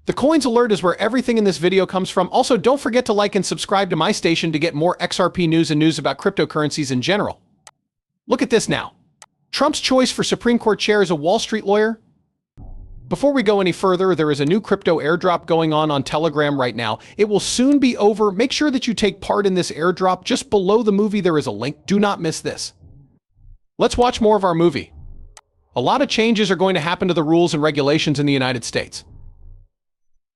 The coins alert is where everything in this video comes from. Also, don't forget to like and subscribe to my station to get more XRP news and news about cryptocurrencies in general. Look at this now. Trump's choice for Supreme Court chair is a Wall Street lawyer. Before we go any further, there is a new crypto airdrop going on Telegram right now. It will soon be over. Make sure that you take part in this airdrop. Just below the movie, there is a link. Do not miss this. Let's watch more of our movie. A lot of changes are going to happen to the rules and regulations in the United States.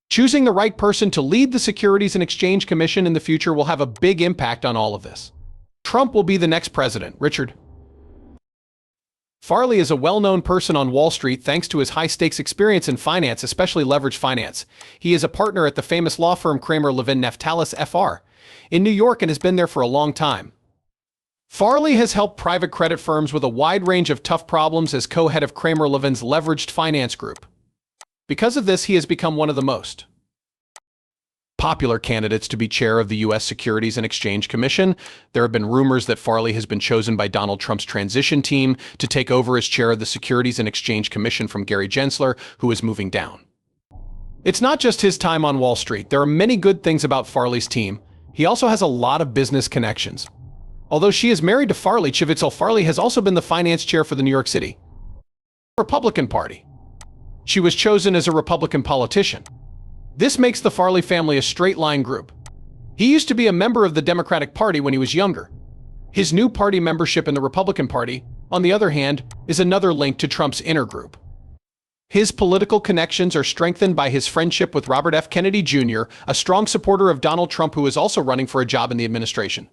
Choosing the right person to lead the Securities and Exchange Commission in the future will have a big impact on all of this. Trump will be the next president. Richard Farley is a well-known person on Wall Street thanks to his high-stakes experience in finance, especially leveraged finance. He is a partner at the famous law firm Kramer Levin Naftalis FR in New York and has been there for a long time. Farley has helped private credit firms with a wide range of tough problems as co-head of Kramer Levin's leveraged finance group. Because of this, he has become one of the most popular candidates to be chair of the U.S. Securities and Exchange Commission. There have been rumors that Farley has been chosen by Donald Trump's transition team to take over as chair of the Securities and Exchange Commission from Gary Gensler, who is moving down. It's not just his time on Wall Street. There are many good things about Farley's team. He also has a lot of business connections. Although she is married to Farley, Farley has also been the finance chair for the New York City Republican Party. She was chosen as a Republican politician. This makes the Farley family a straight-line group. He used to be a member of the Democratic Party when he was younger. His new party membership in the Republican Party, on the other hand, is another link to Trump's inner group. His political connections are strengthened by his friendship with Robert F. Kennedy Jr., a strong supporter of Donald Trump who is also running for a job in the administration.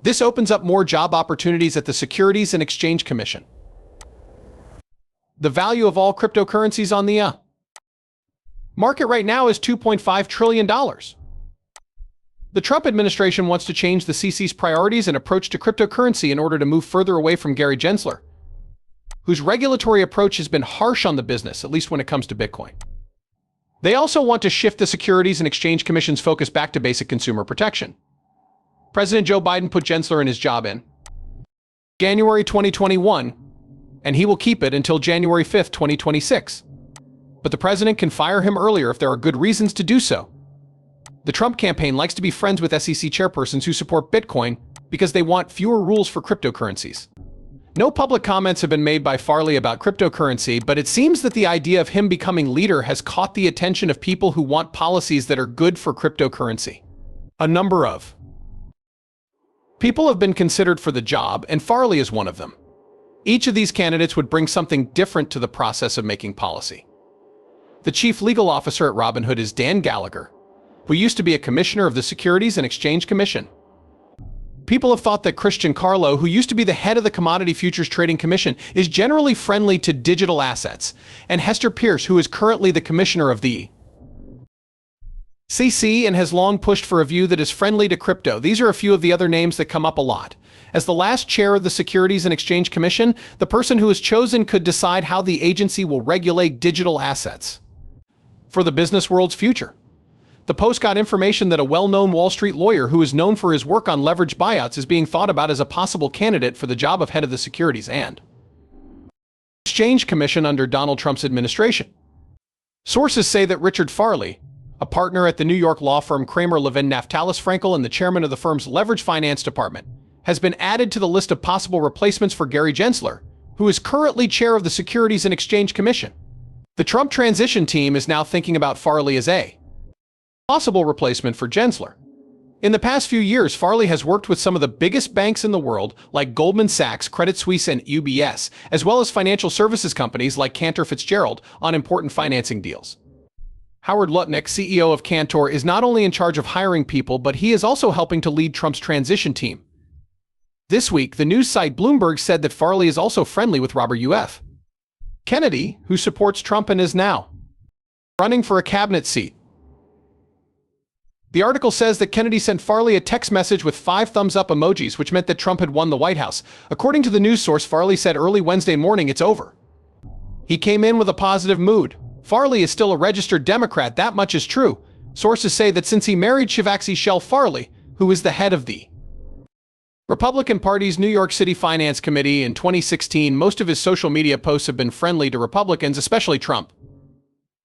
This opens up more job opportunities at the Securities and Exchange Commission. The value of all cryptocurrencies on the market right now is $2.5 trillion. The Trump administration wants to change the CC's priorities and approach to cryptocurrency in order to move further away from Gary Gensler, whose regulatory approach has been harsh on the business, at least when it comes to Bitcoin. They also want to shift the Securities and Exchange Commission's focus back to basic consumer protection. President Joe Biden put Gensler in his job in January 2021, and he will keep it until January 5th, 2026. But the president can fire him earlier if there are good reasons to do so. The Trump campaign likes to be friends with SEC chairpersons who support Bitcoin because they want fewer rules for cryptocurrencies. No public comments have been made by Farley about cryptocurrency, but it seems that the idea of him becoming leader has caught the attention of people who want policies that are good for cryptocurrency. A number of people have been considered for the job, and Farley is one of them. Each of these candidates would bring something different to the process of making policy. The chief legal officer at Robinhood is Dan Gallagher, who used to be a commissioner of the Securities and Exchange Commission. People have thought that Christian Carlo, who used to be the head of the Commodity Futures Trading Commission, is generally friendly to digital assets, and Hester Pierce, who is currently the commissioner of the CC and has long pushed for a view that is friendly to crypto. These are a few of the other names that come up a lot. As the last chair of the Securities and Exchange Commission, the person who is chosen could decide how the agency will regulate digital assets for the business world's future. The Post got information that a well-known Wall Street lawyer who is known for his work on leveraged buyouts is being thought about as a possible candidate for the job of head of the Securities and Exchange Commission under Donald Trump's administration. Sources say that Richard Farley, a partner at the New York law firm Kramer Levin Naftalis Frankel and the chairman of the firm's leveraged finance department, has been added to the list of possible replacements for Gary Gensler, who is currently chair of the Securities and Exchange Commission. The Trump transition team is now thinking about Farley as a possible replacement for Gensler. In the past few years, Farley has worked with some of the biggest banks in the world, like Goldman Sachs, Credit Suisse, and UBS, as well as financial services companies like Cantor Fitzgerald, on important financing deals. Howard Lutnick, CEO of Cantor, is not only in charge of hiring people, but he is also helping to lead Trump's transition team. This week, the news site Bloomberg said that Farley is also friendly with Robert F. Kennedy, who supports Trump and is now running for a cabinet seat. The article says that Kennedy sent Farley a text message with 5 thumbs-up emojis, which meant that Trump had won the White House. According to the news source, Farley said early Wednesday morning, "It's over." He came in with a positive mood. Farley is still a registered Democrat, that much is true. Sources say that since he married Shivaksi Shell Farley, who is the head of the Republican Party's New York City Finance Committee in 2016, most of his social media posts have been friendly to Republicans, especially Trump.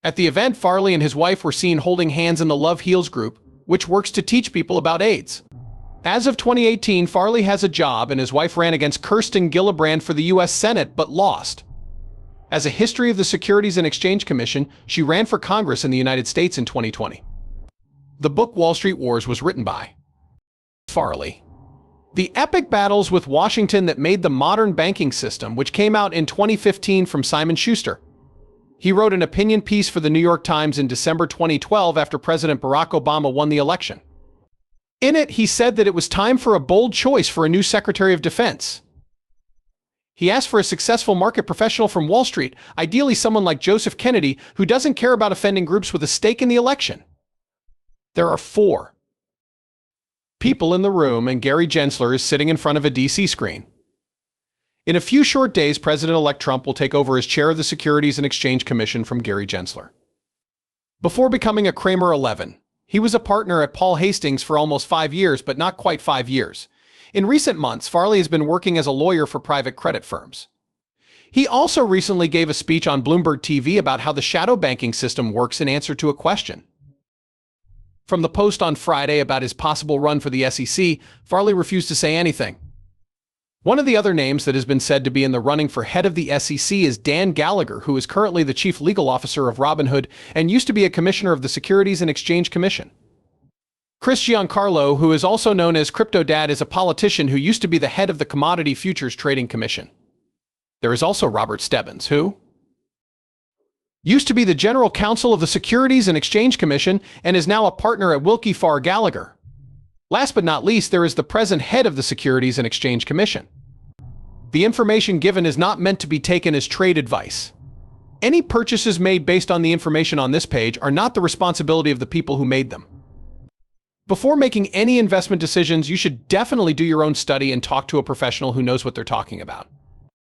At the event, Farley and his wife were seen holding hands in the Love Heals group, which works to teach people about AIDS. As of 2018, Farley has a job and his wife ran against Kirsten Gillibrand for the U.S. Senate but lost. As a history of the Securities and Exchange Commission, she ran for Congress in the United States in 2020. The book Wall Street Wars was written by Farley. The epic battles with Washington that made the modern banking system, which came out in 2015 from Simon Schuster. He wrote an opinion piece for the New York Times in December 2012 after President Barack Obama won the election. In it, he said that it was time for a bold choice for a new Secretary of Defense. He asked for a successful market professional from Wall Street, ideally someone like Joseph Kennedy, who doesn't care about offending groups with a stake in the election. There are 4 people in the room, and Gary Gensler is sitting in front of a DC screen. In a few short days, President-elect Trump will take over as chair of the Securities and Exchange Commission from Gary Gensler. Before becoming a Kramer 11, he was a partner at Paul Hastings for almost 5 years, but not quite 5 years. In recent months, Farley has been working as a lawyer for private credit firms. He also recently gave a speech on Bloomberg TV about how the shadow banking system works in answer to a question. From the post on Friday about his possible run for the SEC, Farley refused to say anything. One of the other names that has been said to be in the running for head of the SEC is Dan Gallagher, who is currently the chief legal officer of Robinhood and used to be a commissioner of the Securities and Exchange Commission. Chris Giancarlo, who is also known as Crypto Dad, is a politician who used to be the head of the Commodity Futures Trading Commission. There is also Robert Stebbins, who used to be the general counsel of the Securities and Exchange Commission and is now a partner at Wilkie Farr Gallagher. Last but not least, there is the present head of the Securities and Exchange Commission. The information given is not meant to be taken as trade advice. Any purchases made based on the information on this page are not the responsibility of the people who made them. Before making any investment decisions, you should definitely do your own study and talk to a professional who knows what they're talking about.